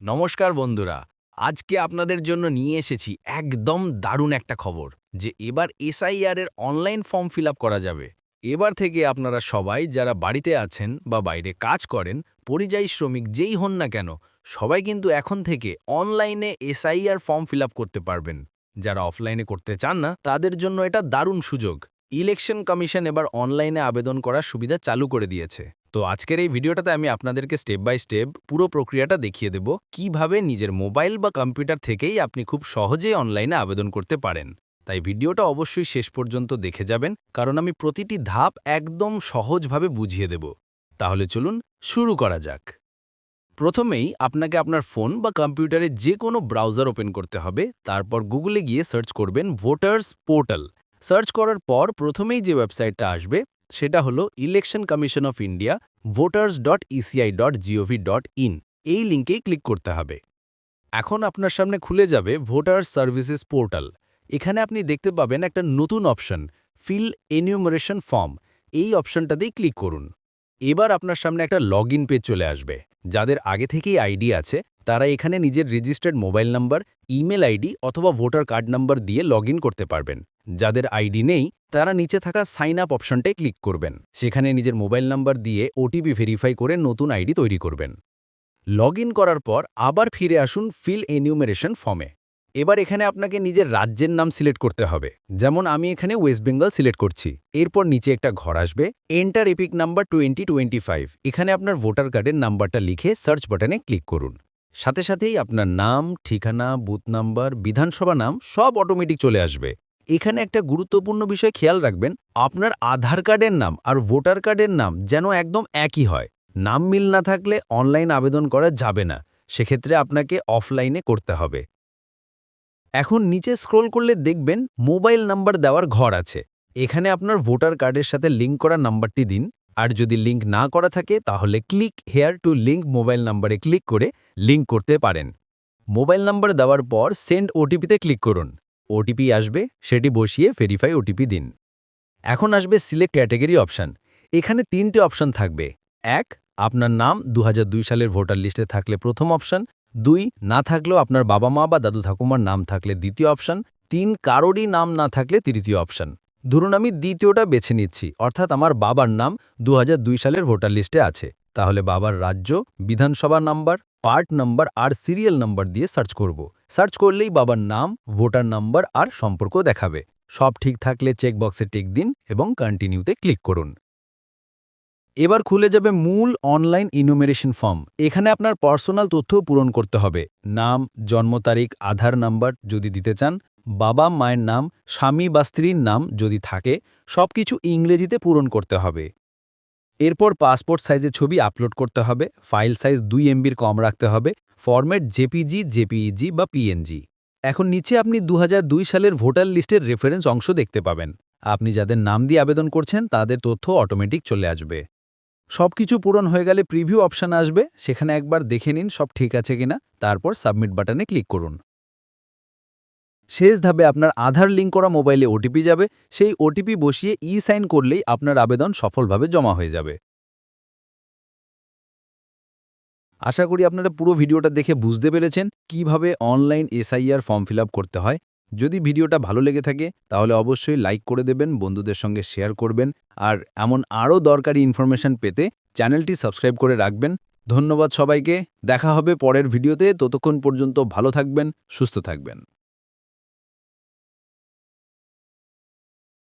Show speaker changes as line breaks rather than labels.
নমস্কার বন্ধুরা, আজকে আপনাদের জন্য নিয়ে এসেছি একদম দারুণ একটা খবর যে এবার এসআইআর এর অনলাইন ফর্ম ফিল আপ করা যাবে। এবার থেকে আপনারা সবাই যারা বাড়িতে আছেন বা বাইরে কাজ করেন, পরিযায়ী শ্রমিক যেই হন না কেন, সবাই কিন্তু এখন থেকে অনলাইনে এসআইআর ফর্ম ফিল আপ করতে পারবেন। যারা অফলাইনে করতে চান না তাদের জন্য এটা দারুণ সুযোগ। ইলেকশন কমিশন এবার অনলাইনে আবেদন করার সুবিধা চালু করে দিয়েছে। তো আজকের এই ভিডিওটাতে আমি আপনাদেরকে স্টেপ বাই স্টেপ পুরো প্রক্রিয়াটা দেখিয়ে দেব কিভাবে নিজের মোবাইল বা কম্পিউটার থেকেই আপনি খুব সহজেই অনলাইনে আবেদন করতে পারেন। তাই ভিডিওটা অবশ্যই শেষ পর্যন্ত দেখে যাবেন, কারণ আমি প্রতিটি ধাপ একদম সহজভাবে বুঝিয়ে দেব। তাহলে চলুন শুরু করা যাক। প্রথমেই আপনাকে আপনার ফোন বা কম্পিউটারে যে কোনো ব্রাউজার ওপেন করতে হবে। তারপর গুগলে গিয়ে সার্চ করবেন ভোটার্স পোর্টাল। সার্চ করার পর প্রথমেই যে ওয়েবসাইটটা আসবে সেটা হলো election commission of India voters.eci.gov.in। এই লিঙ্কেই ক্লিক করতে হবে। এখন আপনার সামনে খুলে যাবে ভোটার সার্ভিসেস পোর্টাল। এখানে আপনি দেখতে পাবেন একটা নতুন অপশন, ফিল এনিউমারেশন ফর্ম। এই অপশনটাতেই ক্লিক করুন। এবার আপনার সামনে একটা লগইন পেজ চলে আসবে। যাদের আগে থেকেই আইডি আছে তারা এখানে নিজের registered mobile number, email ID অথবা ভোটার কার্ড নাম্বার দিয়ে লগইন করতে পারবেন। যাদের আইডি নেই তারা নিচে থাকা সাইন আপ অপশনটায় ক্লিক করবেন। সেখানে নিজের মোবাইল নাম্বার দিয়ে ওটিপি ভেরিফাই করে নতুন আইডি তৈরি করবেন। লগইন করার পর আবার ফিরে আসুন ফিল এনিউমারেশন ফর্মে। এবার এখানে আপনাকে নিজের রাজ্যের নাম সিলেক্ট করতে হবে। যেমন আমি এখানে ওয়েস্ট বেঙ্গল সিলেক্ট করছি। এরপর নিচে একটা ঘর আসবে, এন্টার এপিক নাম্বার 2025। এখানে আপনার ভোটার কার্ডের নাম্বারটা লিখে সার্চ বাটনে ক্লিক করুন। সাথে সাথেই আপনার নাম, ঠিকানা, বুথ নাম্বার, বিধানসভা নাম সব অটোমেটিক চলে আসবে। এখানে একটা গুরুত্বপূর্ণ বিষয় খেয়াল রাখবেন, আপনার আধার কার্ডের নাম আর ভোটার কার্ডের নাম যেন একদম একই হয়। নাম মিল না থাকলে অনলাইন আবেদন করা যাবে না। সেক্ষেত্রে আপনাকে অফলাইনে করতে হবে। এখন নিচে স্ক্রোল করলে দেখবেন মোবাইল নাম্বার দেওয়ার ঘর আছে। এখানে আপনার ভোটার কার্ডের সাথে লিঙ্ক করা নাম্বারটি দিন। আর যদি লিঙ্ক না করা থাকে তাহলে click here two link mobile নাম্বারে ক্লিক করে লিঙ্ক করতে পারেন। মোবাইল নাম্বার দেওয়ার পর সেন্ড ওটিপিতে ক্লিক করুন। ওটিপি আসবে, সেটি বসিয়ে ভেরিফাই ওটিপি দিন। এখন আসবে সিলেক্ট ক্যাটেগরি অপশন। এখানে 3টে অপশন থাকবে। 1, আপনার নাম 2002 সালের ভোটার লিস্টে থাকলে প্রথম অপশন। 2, না থাকলেও আপনার বাবা মা বা দাদু ঠাকুমার নাম থাকলে দ্বিতীয় অপশন। 3, কারোরই নাম না থাকলে তৃতীয় অপশন। ধরুন আমি দ্বিতীয়টা বেছে নিচ্ছি, অর্থাৎ আমার বাবার নাম 2002 সালের ভোটার লিস্টে আছে। তাহলে বাবার রাজ্য, বিধানসভা নাম্বার, পার্ট নাম্বার আর সিরিয়াল নাম্বার দিয়ে সার্চ করব। সার্চ করলেই বাবার নাম, ভোটার নাম্বার আর সম্পর্ক দেখাবে। সব ঠিক থাকলে চেকবক্সে টিক দিন এবং কন্টিনিউতে ক্লিক করুন। এবার খুলে যাবে মূল অনলাইন ইনুমেরেশন ফর্ম। এখানে আপনার পার্সোনাল তথ্য পূরণ করতে হবে। নাম, জন্ম তারিখ, আধার নাম্বার যদি দিতে চান, বাবা মায়ের নাম, স্বামী বা স্ত্রীর নাম যদি থাকে, সবকিছু ইংরেজিতে পূরণ করতে হবে। এরপর পাসপোর্ট সাইজের ছবি আপলোড করতে হবে। ফাইল সাইজ 2 MBর কম রাখতে হবে। ফরম্যাট জেপিজি, জেপিইজি বা পিএনজি। এখন নিচে আপনি 2002 সালের ভোটার লিস্টের রেফারেন্স অংশ দেখতে পাবেন। আপনি যাদের নাম দিয়ে আবেদন করছেন তাদের তথ্য অটোমেটিক চলে আসবে। সবকিছু পূরণ হয়ে গেলে প্রিভিউ অপশন আসবে, সেখানে একবার দেখে নিন সব ঠিক আছে কিনা, তারপর সাবমিট বাটনে ক্লিক করুন। শেষ ধাপে আপনার আধার লিঙ্ক করা মোবাইলে ওটিপি যাবে। সেই ওটিপি বসিয়ে সাইন করলেই আপনার আবেদন সফলভাবে জমা হয়ে যাবে। আশা করি আপনারা পুরো ভিডিওটা দেখে বুঝতে পেরেছেন কিভাবে online SIR form fill up করতে হয়। যদি ভিডিওটা ভালো লেগে থাকে তাহলে অবশ্যই লাইক করে দেবেন, বন্ধুদের সঙ্গে শেয়ার করবেন। আর এমন আরও দরকারি ইনফরমেশন পেতে চ্যানেলটি সাবস্ক্রাইব করে রাখবেন। ধন্যবাদ সবাইকে। দেখা হবে পরের ভিডিওতে। ততক্ষণ পর্যন্ত ভালো থাকবেন, সুস্থ থাকবেন।